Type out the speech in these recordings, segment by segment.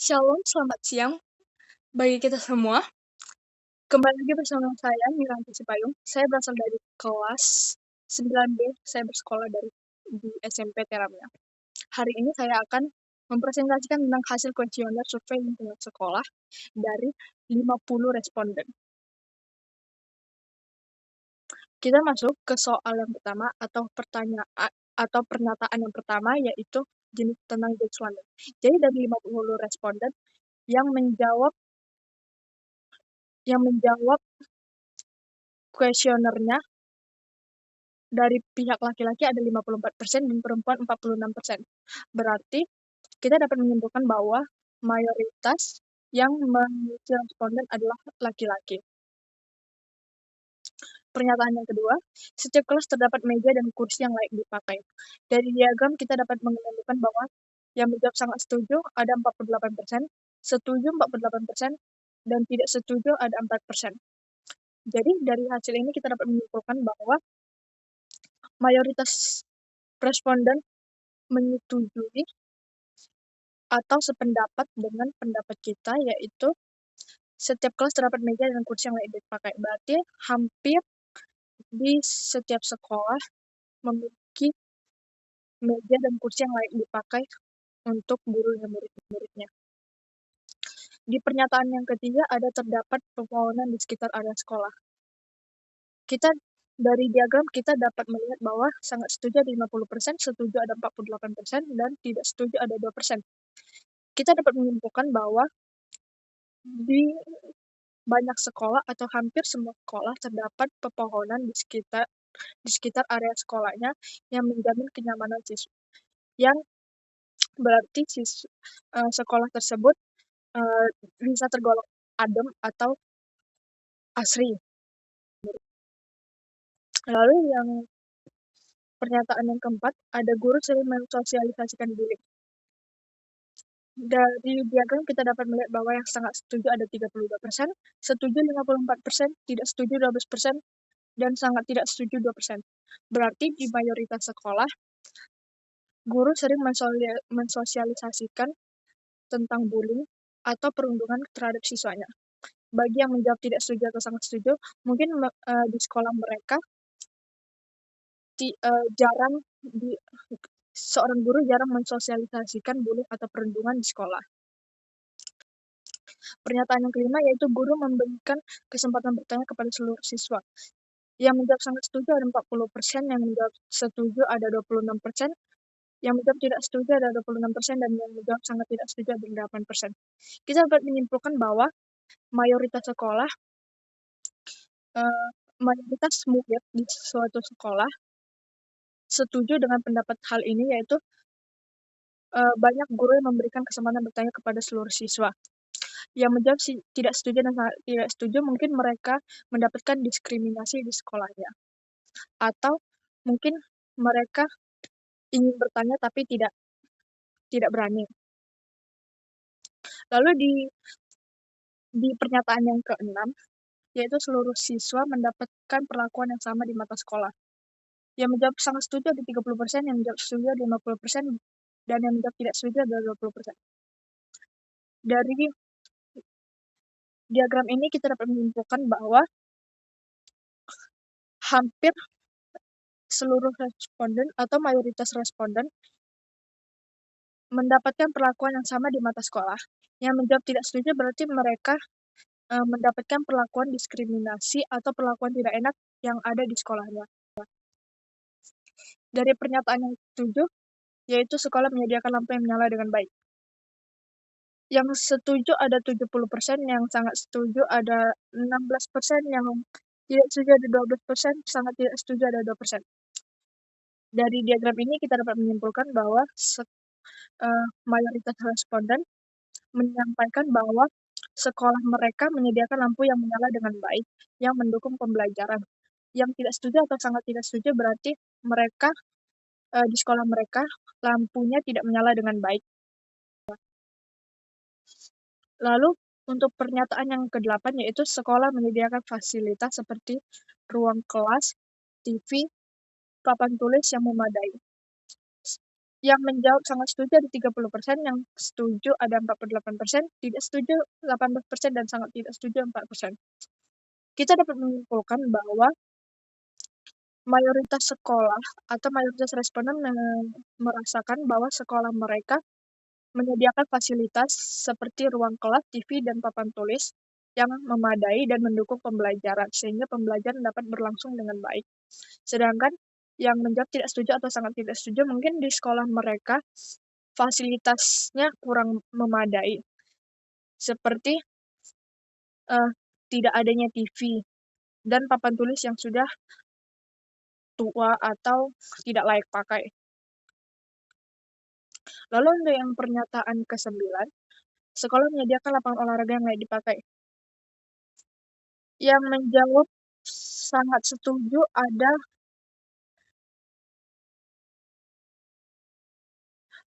Shalom, selamat siang bagi kita semua. Kembali lagi bersama saya, Miranti Cipayung. Saya berasal dari kelas 9B, saya bersekolah di SMP Teramya. Hari ini saya akan mempresentasikan tentang hasil kuesioner survei lingkungan sekolah dari 50 responden. Kita masuk ke soal yang pertama atau pertanyaan atau pernyataan yang pertama, yaitu jenis tentang jenis London. Jadi dari 50 responden yang menjawab kuesionernya dari pihak laki-laki ada 54% dan perempuan 46%. Berarti kita dapat menyimpulkan bahwa mayoritas yang mengisi responden adalah laki-laki. Pernyataan yang kedua, setiap kelas terdapat meja dan kursi yang layak dipakai. Dari diagram kita dapat menentukan bahwa yang menjawab sangat setuju ada 48%, setuju 48%, dan tidak setuju ada 4%. Jadi dari hasil ini kita dapat menyimpulkan bahwa mayoritas responden menyetujui atau sependapat dengan pendapat kita, yaitu setiap kelas terdapat meja dan kursi yang layak dipakai. Berarti hampir di setiap sekolah memiliki meja dan kursi yang layak dipakai untuk guru dan murid-muridnya. Di pernyataan yang ketiga ada terdapat pepohonan di sekitar area sekolah. Kita dari diagram kita dapat melihat bahwa sangat setuju ada 50%, setuju ada 48%, dan tidak setuju ada 2%. Kita dapat menyimpulkan bahwa di banyak sekolah atau hampir semua sekolah terdapat pepohonan di sekitar area sekolahnya yang menjamin kenyamanan siswa. Yang berarti sekolah tersebut bisa tergolong adem atau asri. Lalu yang pernyataan yang keempat, ada guru sering mensosialisasikan bullying. Dari diagram kita dapat melihat bahwa yang sangat setuju ada 32%, setuju 54%, tidak setuju 12%, dan sangat tidak setuju 2%. Berarti di mayoritas sekolah, guru sering mensosialisasikan tentang bullying atau perundungan terhadap siswanya. Bagi yang menjawab tidak setuju atau sangat setuju, mungkin di sekolah mereka seorang guru jarang mensosialisasikan bullying atau perundungan di sekolah. Pernyataan yang kelima yaitu guru memberikan kesempatan bertanya kepada seluruh siswa. Yang menjawab sangat setuju ada 40%, yang menjawab setuju ada 26%, yang menjawab tidak setuju ada 26%, dan yang menjawab sangat tidak setuju ada 8%. Kita dapat menyimpulkan bahwa mayoritas mayoritas murid di suatu sekolah setuju dengan pendapat hal ini, yaitu banyak guru yang memberikan kesempatan bertanya kepada seluruh siswa. Yang menjawab tidak setuju dan sangat tidak setuju, mungkin mereka mendapatkan diskriminasi di sekolahnya. Atau mungkin mereka ingin bertanya tapi tidak berani. Lalu di pernyataan yang keenam, yaitu seluruh siswa mendapatkan perlakuan yang sama di mata sekolah. Yang menjawab sangat setuju ada 30%, yang menjawab setuju ada 50%, dan yang menjawab tidak setuju ada 20%. Dari diagram ini kita dapat menyimpulkan bahwa hampir seluruh responden atau mayoritas responden mendapatkan perlakuan yang sama di mata sekolah. Yang menjawab tidak setuju berarti mereka mendapatkan perlakuan diskriminasi atau perlakuan tidak enak yang ada di sekolahnya. Dari pernyataan yang ketujuh, yaitu sekolah menyediakan lampu yang menyala dengan baik. Yang setuju ada 70%, yang sangat setuju ada 16%, yang tidak setuju ada 12%, sangat tidak setuju ada 2%. Dari diagram ini kita dapat menyimpulkan bahwa mayoritas responden menyampaikan bahwa sekolah mereka menyediakan lampu yang menyala dengan baik yang mendukung pembelajaran. Yang tidak setuju atau sangat tidak setuju berarti mereka di sekolah mereka lampunya tidak menyala dengan baik. Lalu untuk pernyataan yang ke-8 yaitu sekolah menyediakan fasilitas seperti ruang kelas, TV, papan tulis yang memadai. Yang menjawab sangat setuju ada 30%, yang setuju ada 48%, tidak setuju 18%, dan sangat tidak setuju 4%. Kita dapat menyimpulkan bahwa mayoritas sekolah atau mayoritas responden merasakan bahwa sekolah mereka menyediakan fasilitas seperti ruang kelas, TV, dan papan tulis yang memadai dan mendukung pembelajaran, sehingga pembelajaran dapat berlangsung dengan baik. Sedangkan yang menjawab tidak setuju atau sangat tidak setuju, mungkin di sekolah mereka fasilitasnya kurang memadai, seperti tidak adanya TV dan papan tulis yang sudah tua atau tidak layak pakai. Lalu untuk yang pernyataan ke-9, sekolah menyediakan lapangan olahraga yang layak dipakai. Yang menjawab sangat setuju ada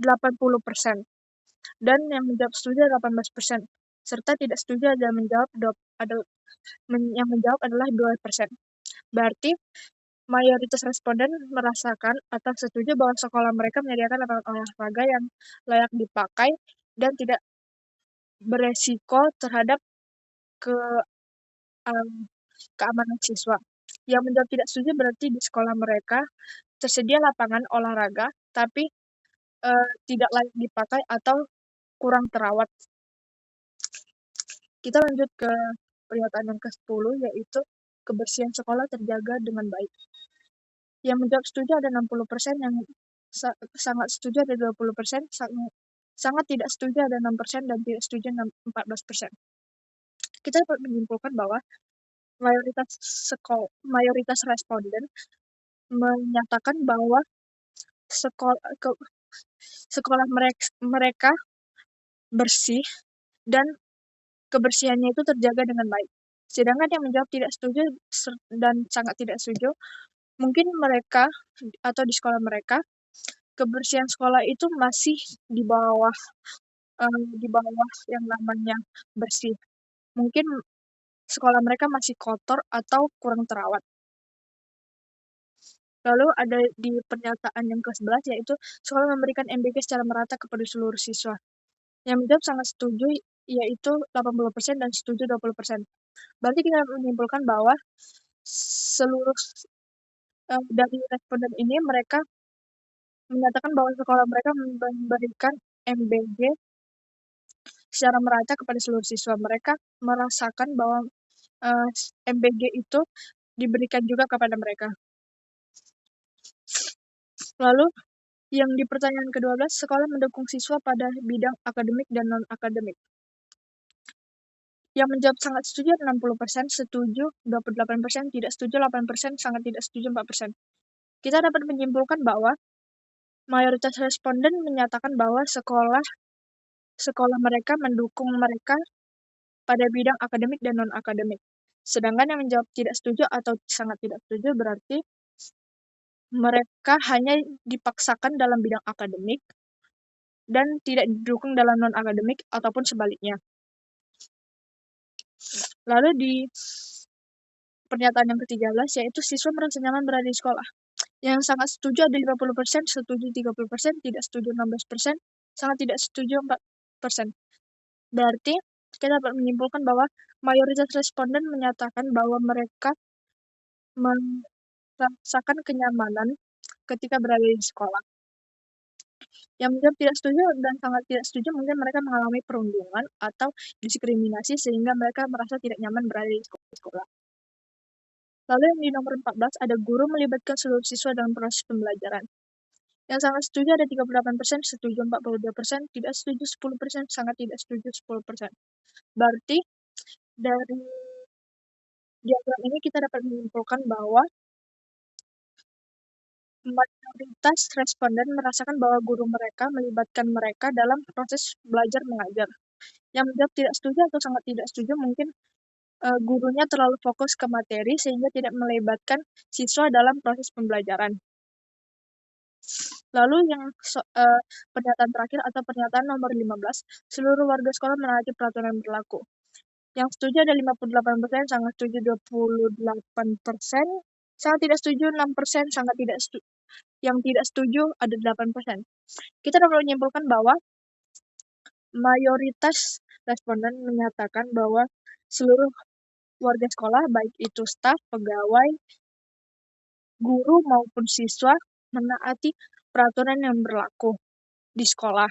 80%, dan yang menjawab setuju 18%, serta tidak setuju yang menjawab adalah 2%. Berarti mayoritas responden merasakan atau setuju bahwa sekolah mereka menyediakan lapangan olahraga yang layak dipakai dan tidak beresiko terhadap keamanan siswa. Yang menjawab tidak setuju berarti di sekolah mereka tersedia lapangan olahraga, tapi tidak layak dipakai atau kurang terawat. Kita lanjut ke pernyataan yang ke-10, yaitu kebersihan sekolah terjaga dengan baik. Yang menjawab setuju ada 60%, yang sangat setuju ada 20%, sangat tidak setuju ada 6%, dan tidak setuju 14%. Kita dapat menyimpulkan bahwa mayoritas responden menyatakan bahwa sekolah mereka bersih dan kebersihannya itu terjaga dengan baik. Sedangkan yang menjawab tidak setuju dan sangat tidak setuju, mungkin mereka atau di sekolah mereka kebersihan sekolah itu masih di bawah yang namanya bersih. Mungkin sekolah mereka masih kotor atau kurang terawat. Lalu ada di pernyataan yang ke-11, yaitu sekolah memberikan MBG secara merata kepada seluruh siswa. Yang menjawab sangat setuju yaitu 80% dan setuju 20%. Berarti kita menyimpulkan bahwa seluruh dari responden ini mereka menyatakan bahwa sekolah mereka memberikan MBG secara merata kepada seluruh siswa. Mereka merasakan bahwa MBG itu diberikan juga kepada mereka. Lalu yang di pertanyaan ke-12, sekolah mendukung siswa pada bidang akademik dan non-akademik. Yang menjawab sangat setuju 60%, setuju 28%, tidak setuju 8%, sangat tidak setuju 4%. Kita dapat menyimpulkan bahwa mayoritas responden menyatakan bahwa sekolah mereka mendukung mereka pada bidang akademik dan non-akademik. Sedangkan yang menjawab tidak setuju atau sangat tidak setuju berarti mereka hanya dipaksakan dalam bidang akademik dan tidak didukung dalam non-akademik ataupun sebaliknya. Lalu di pernyataan yang ke-13, yaitu siswa merasa nyaman berada di sekolah. Yang sangat setuju ada 50%, setuju 30%, tidak setuju 16%, sangat tidak setuju 4%. Berarti kita dapat menyimpulkan bahwa mayoritas responden menyatakan bahwa mereka merasakan kenyamanan ketika berada di sekolah. Yang menjawab tidak setuju dan sangat tidak setuju mungkin mereka mengalami perundungan atau diskriminasi sehingga mereka merasa tidak nyaman berada di sekolah. Lalu yang di nomor 14 ada guru melibatkan seluruh siswa dalam proses pembelajaran. Yang sangat setuju ada 38%, setuju 42%, tidak setuju 10%, sangat tidak setuju 10%. Berarti dari diagram ini kita dapat menyimpulkan bahwa mayoritas responden merasakan bahwa guru mereka melibatkan mereka dalam proses belajar mengajar. Yang menjawab tidak setuju atau sangat tidak setuju mungkin gurunya terlalu fokus ke materi sehingga tidak melibatkan siswa dalam proses pembelajaran. Lalu yang pernyataan terakhir atau pernyataan nomor 15, seluruh warga sekolah menaati peraturan yang berlaku. Yang setuju ada 58%, sangat setuju 28%, sangat tidak setuju 6%, sangat tidak setuju yang tidak setuju ada 8%. Kita dapat menyimpulkan bahwa mayoritas responden menyatakan bahwa seluruh warga sekolah, baik itu staf, pegawai, guru maupun siswa, menaati peraturan yang berlaku di sekolah.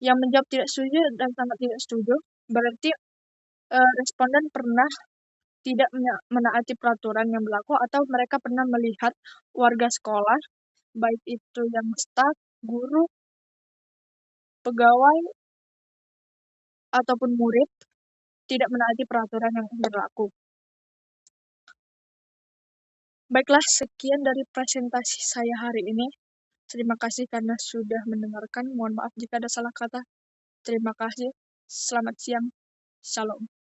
Yang menjawab tidak setuju dan sangat tidak setuju, berarti responden pernah tidak menaati peraturan yang berlaku atau mereka pernah melihat warga sekolah, baik itu yang staf, guru, pegawai, ataupun murid, tidak menaati peraturan yang berlaku. Baiklah, sekian dari presentasi saya hari ini. Terima kasih karena sudah mendengarkan. Mohon maaf jika ada salah kata. Terima kasih. Selamat siang. Shalom.